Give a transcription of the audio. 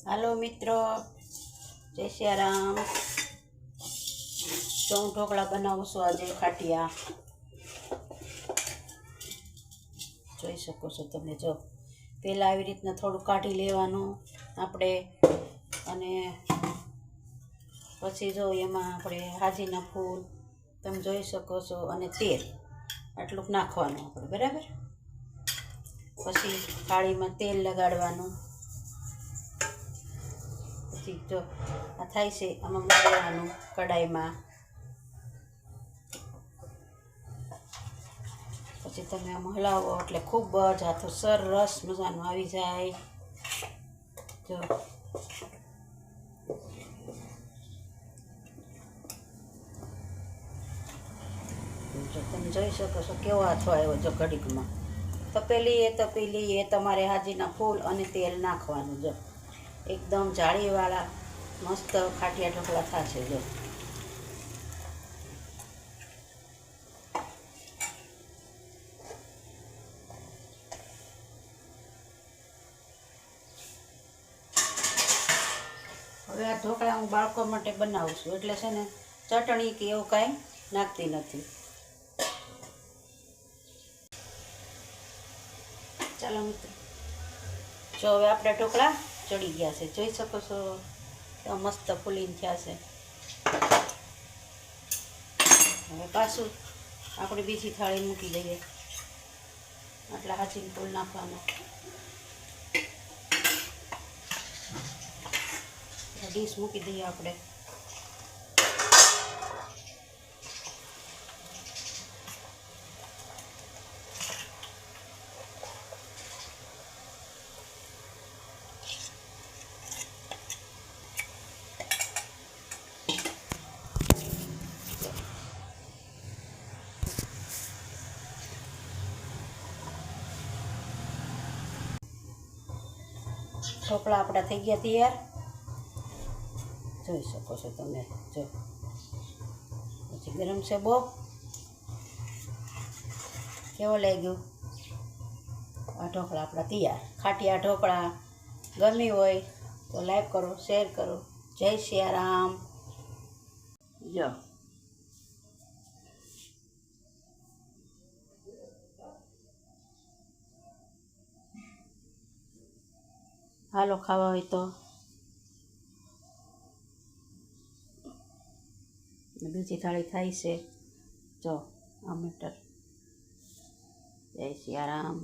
હાલો મિત્રો, જય સિયારામ। તો હું ઢોકળા બનાવું છું આજે ખાટિયા, જોઈ શકો છો તમે। જો પહેલાં આવી રીતના થોડું કાઢી લેવાનું આપણે, અને પછી જો એમાં આપણે હાજીના ફૂલ તમે જોઈ શકો છો, અને તેલ આટલું નાખવાનું આપણે, બરાબર। પછી થાળીમાં તેલ લગાડવાનું। પછી જો આ થાય છે આમાં મૂકવાનું કડાઈમાં। પછી તમે આમ હલાવો એટલે ખૂબ જ હાથો સરસ મજાનું આવી જાય। જો તમે જોઈ શકો છો કેવો હાથો આવ્યો। જો ઘડીકમાં તપેલી એ તમારે હાજીના ફૂલ અને તેલ નાખવાનું। જો એકદમ જાળીવાળા મસ્ત ખાટિયા ઢોકળા થશે। જો હવે આ ઢોકળા હું બાળકો માટે બનાવું છું, એટલે છે ને ચટણી કે એવું કાંઈ નાખતી નથી। ચાલો મિત્રો, જો હવે આપણે ઢોકળા ચડી ગયા છે, જોઈ શકો છો તો મસ્ત ફૂલીને થયા છે। હવે પાછું આપણે બીજી થાળી મૂકી દઈએ, આટલા હાજીને ફૂલ નાખવાનું। ડીશ મૂકી દઈએ આપણે। ઢોકળા આપણા થઈ ગયા તૈયાર, જોઈ શકો છો તમે। જો પછી ગરમ છે બહુ, કેવો લાગ્યું આ ઢોકળા આપણા તૈયાર। ખાટિયા ઢોકળા ગમી હોય તો લાઈક કરો, શેર કરો। જય સિયારામ। જો હાલો ખાવા હોય તો। બીજી થાળી થાય છે, જો આ મટર। જય સિયારામ।